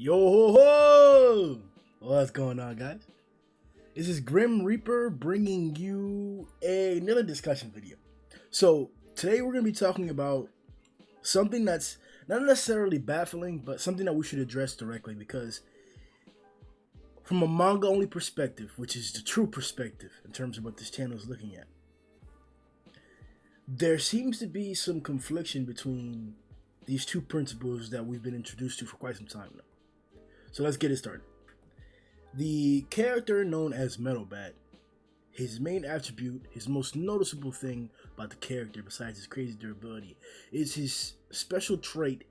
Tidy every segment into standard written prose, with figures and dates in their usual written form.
Yo ho ho! What's going on, guys? This is Grim Reaper bringing you another discussion video. So today we're gonna be talking about something that's not necessarily baffling, but something that we should address directly because from a manga only perspective, which is the true perspective in terms of what this channel is looking at, there seems to be some confliction between these two principles that we've been introduced to for quite some time now. So let's get it started. The character known as Metal Bat, his main attribute, his most noticeable thing about the character besides his crazy durability, is his special trait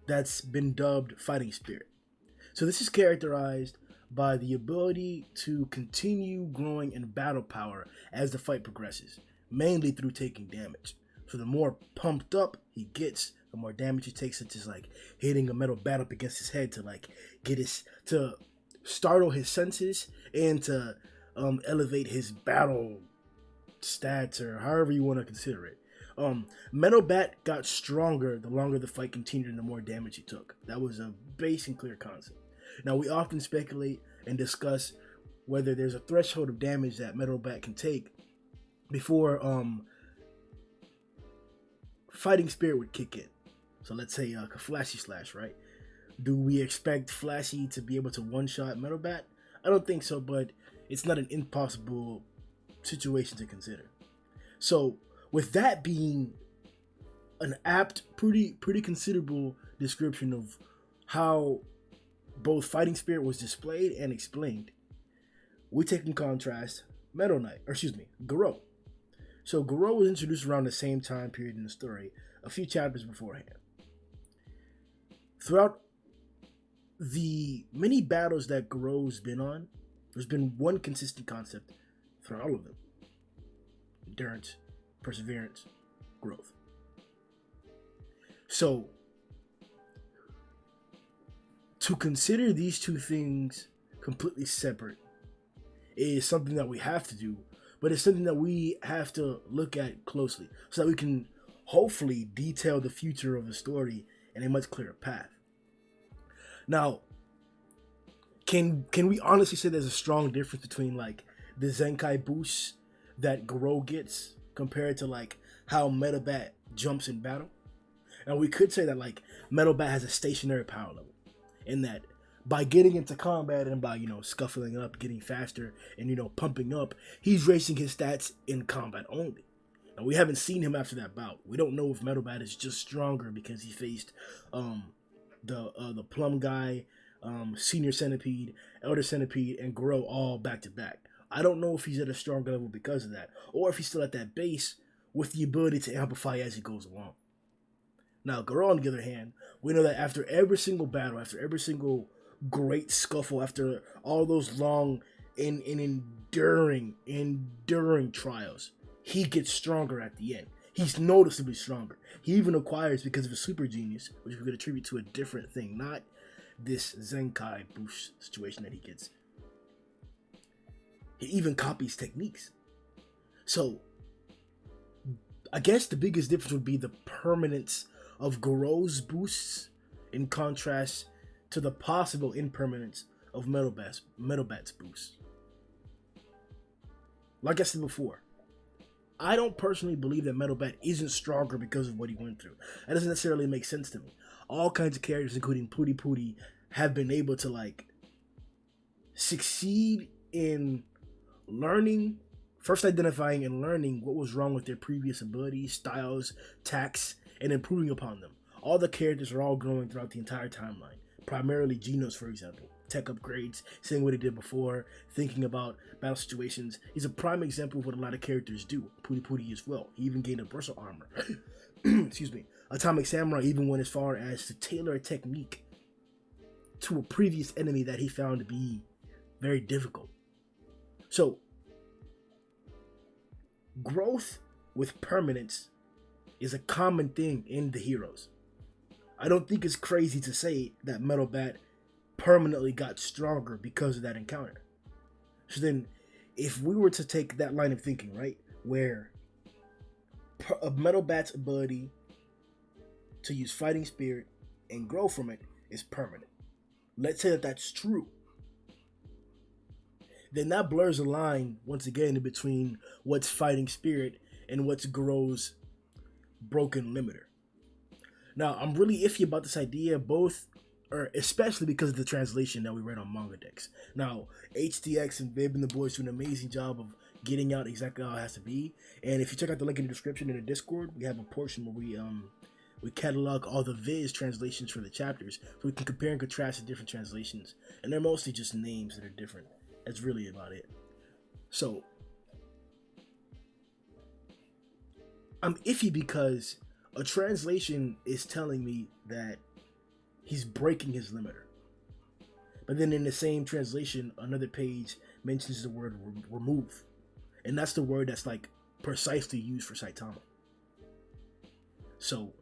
that's been dubbed Fighting Spirit. So this is characterized by the ability to continue growing in battle power as the fight progresses, mainly through taking damage. So the more pumped up he gets, the more damage he takes, such as like hitting a metal bat up against his head to like to startle his senses and to elevate his battle stats, or however you want to consider it. Metal Bat got stronger the longer the fight continued and the more damage he took. That was a base and clear concept. Now we often speculate and discuss whether there's a threshold of damage that Metal Bat can take before Fighting Spirit would kick in. So let's say a Flashy Slash, right? Do we expect Flashy to be able to one-shot Metal Bat? I don't think so, but it's not an impossible situation to consider. So with that being an apt, pretty considerable description of how both Fighting Spirit was displayed and explained, we take in contrast Garou. So Garou was introduced around the same time period in the story, a few chapters beforehand. Throughout the many battles that Garou's been on, there's been one consistent concept throughout all of them: endurance, perseverance, growth. So to consider these two things completely separate is something that we have to do, but it's something that we have to look at closely so that we can hopefully detail the future of the story in a much clearer path. Now, can we honestly say there's a strong difference between like the Zenkai boosts that Garou gets compared to like how Metal Bat jumps in battle? And we could say that like Metal Bat has a stationary power level, in that by getting into combat and by, scuffling up, getting faster, and, pumping up, he's raising his stats in combat only. Now, we haven't seen him after that bout. We don't know if Metal Bat is just stronger because he faced the Plum Guy, Senior Centipede, Elder Centipede, and Garou all back to back. I don't know if he's at a stronger level because of that, or if he's still at that base with the ability to amplify as he goes along. Now, Garou, on the other hand, we know that after every single battle, after every single great scuffle, after all those long and enduring trials, he gets stronger at the end. He's noticeably stronger. He even acquires, because of his super genius, which we could attribute to a different thing, not this Zenkai boost situation that he gets. He even copies techniques. So, I guess the biggest difference would be the permanence of Garou's boosts in contrast to the possible impermanence of Metal Bat's boosts. Like I said before, I don't personally believe that Metal Bat isn't stronger because of what he went through. That doesn't necessarily make sense to me. All kinds of characters, including Pooty, have been able to like succeed in learning, first identifying and learning what was wrong with their previous abilities, styles, tactics, and improving upon them. All the characters are all growing throughout the entire timeline. Primarily Genos, for example. Tech upgrades, seeing what he did before, thinking about battle situations. He's a prime example of what a lot of characters do. Pooty as well. He even gained a bristle armor. Excuse me. Atomic Samurai even went as far as to tailor a technique to a previous enemy that he found to be very difficult. So, growth with permanence is a common thing in the heroes. I don't think it's crazy to say that Metal Bat permanently got stronger because of that encounter. So then, if we were to take that line of thinking, right, where Metal Bat's ability to use Fighting Spirit and grow from it is permanent, let's say that that's true, then that blurs the line once again in between what's fighting spirit and what's Garou's broken limiter. Now, I'm really iffy about this idea, both, or especially because of the translation that we read on Manga Dex. Now, HTX and Vib and the boys do an amazing job of getting out exactly how it has to be. And if you check out the link in the description in the Discord, we have a portion where we catalog all the Viz translations for the chapters, so we can compare and contrast the different translations. And they're mostly just names that are different. That's really about it. So, I'm iffy because a translation is telling me that he's breaking his limiter. But then in the same translation, another page mentions the word remove. And that's the word that's like precisely used for Saitama. So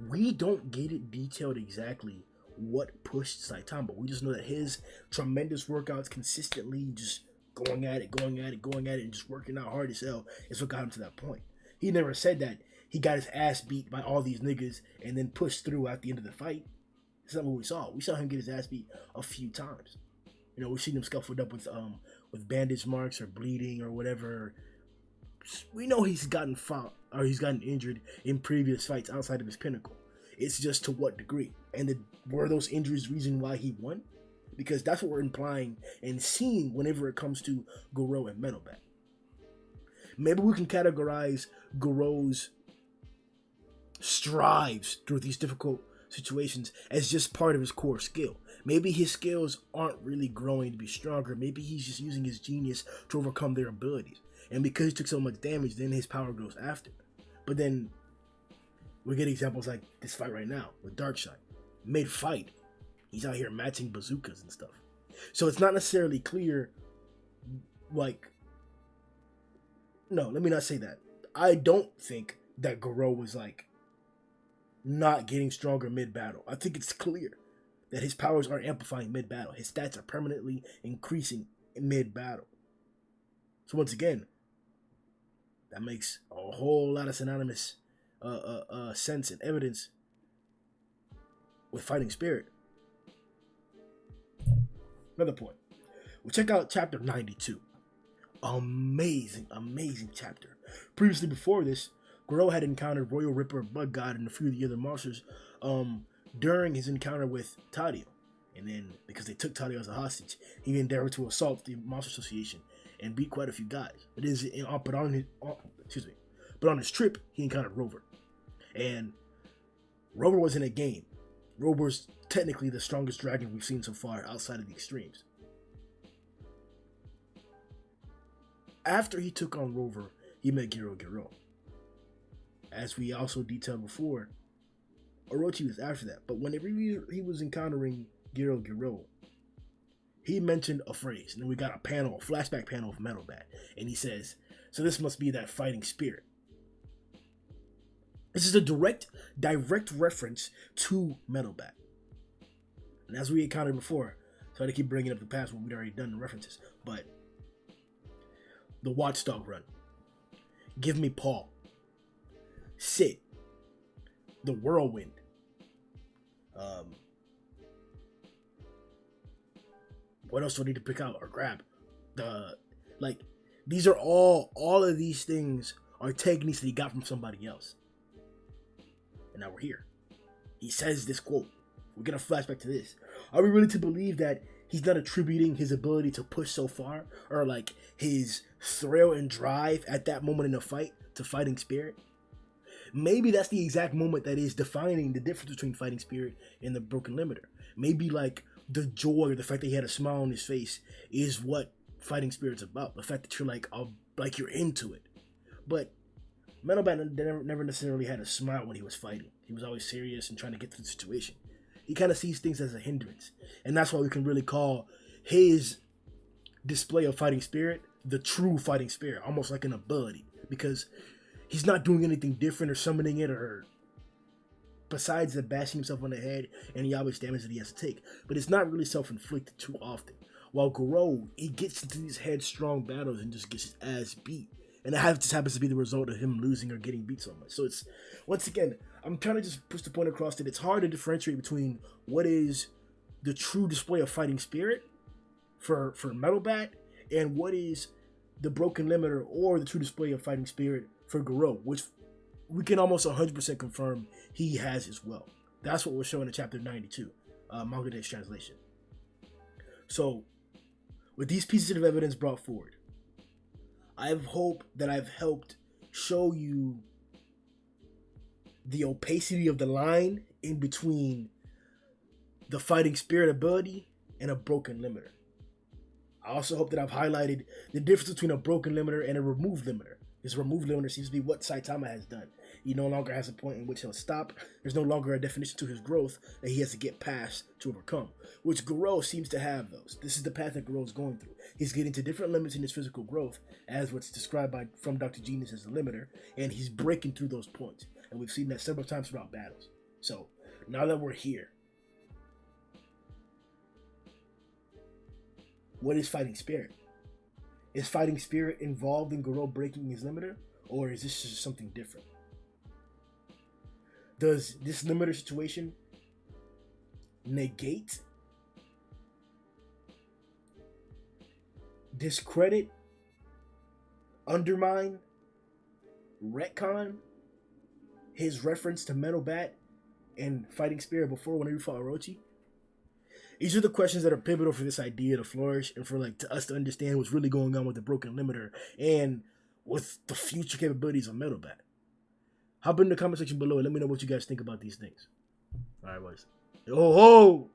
we don't get it detailed exactly what pushed Saitama. We just know that his tremendous workouts consistently just going at it, and just working out hard as hell is what got him to that point. He never said that he got his ass beat by all these niggas and then pushed through at the end of the fight. That's not what we saw. We saw him get his ass beat a few times. You know, we've seen him scuffled up with bandage marks or bleeding or whatever. We know he's gotten fought or he's gotten injured in previous fights outside of his pinnacle. It's just to what degree. And were those injuries the reason why he won? Because that's what we're implying and seeing whenever it comes to Garou and Metalbat. Maybe we can categorize Garou's strives through these difficult situations as just part of his core skill. Maybe his skills aren't really growing to be stronger. Maybe he's just using his genius to overcome their abilities. And because he took so much damage, then his power grows after. But then we get examples like this fight right now with Darkshine. Mid-fight, he's out here matching bazookas and stuff. So it's not necessarily clear, like, no, let me not say that. I don't think that Garou was like not getting stronger mid-battle. I think it's clear that his powers are amplifying mid-battle. His stats are permanently increasing in mid-battle. So once again, that makes a whole lot of synonymous sense and evidence with fighting spirit. Another point. We'll check out chapter 92. Amazing chapter. Previously before this, Garou had encountered Royal Ripper, Bug God, and a few of the other monsters during his encounter with Tadio. And then, because they took Tadio as a hostage, he endeavored to assault the Monster Association and beat quite a few guys. But on his trip, he encountered Rover. And Rover was in a game. Rover's technically the strongest dragon we've seen so far outside of the extremes. After he took on Rover, he met Garou. As we also detailed before, Orochi was after that. But whenever he was encountering Garou, he mentioned a phrase. And then we got a flashback panel of Metalbat. And he says, so this must be that fighting spirit. This is a direct reference to Metalbat. And as we encountered before, so I keep bringing up the past when we'd already done the references. But the Watchdog run. Give me Paul. Sit. The Whirlwind. What else do I need to pick out or grab? These are all of these things are techniques that he got from somebody else. And now we're here. He says this quote. We're gonna flashback to this. Are we really to believe that he's not attributing his ability to push so far, or like his thrill and drive at that moment in the fight to fighting spirit? Maybe that's the exact moment that is defining the difference between fighting spirit and the broken limiter. Maybe like the joy or the fact that he had a smile on his face is what fighting spirit's about. The fact that you're like you're into it. But Metalbat never necessarily had a smile when he was fighting. He was always serious and trying to get through the situation. He kind of sees things as a hindrance. And that's why we can really call his display of fighting spirit the true fighting spirit, almost like an ability. Because he's not doing anything different or summoning it or besides the bashing himself on the head and the obvious damage that he has to take. But it's not really self-inflicted too often. While Garou, he gets into these headstrong battles and just gets his ass beat. And that just happens to be the result of him losing or getting beat so much. So it's, once again, I'm trying to just push the point across that it's hard to differentiate between what is the true display of fighting spirit for Metal Bat, and what is the broken limiter or the true display of fighting spirit for Garou, which we can almost 100% confirm he has as well. That's what we're showing in chapter 92, Manga Day's translation. So, with these pieces of evidence brought forward, I hope that I've helped show you the opacity of the line in between the fighting spirit ability and a broken limiter. I also hope that I've highlighted the difference between a broken limiter and a removed limiter. This removed limiter seems to be what Saitama has done. He no longer has a point in which he'll stop. There's no longer a definition to his growth that he has to get past to overcome, which Garou seems to have those. This is the path that Garou is going through. He's getting to different limits in his physical growth, as what's described from Dr. Genius as the limiter, and he's breaking through those points. And we've seen that several times throughout battles. So, now that we're here, what is fighting spirit? Is fighting spirit involved in Garou breaking his limiter, or is this just something different? Does this limiter situation negate, discredit, undermine, retcon his reference to Metal Bat and fighting spirit before whenever he fought Orochi? These are the questions that are pivotal for this idea to flourish and for to us to understand what's really going on with the broken limiter and with the future capabilities of Metal Bat. Hop in the comment section below and let me know what you guys think about these things. All right, boys. Yo ho!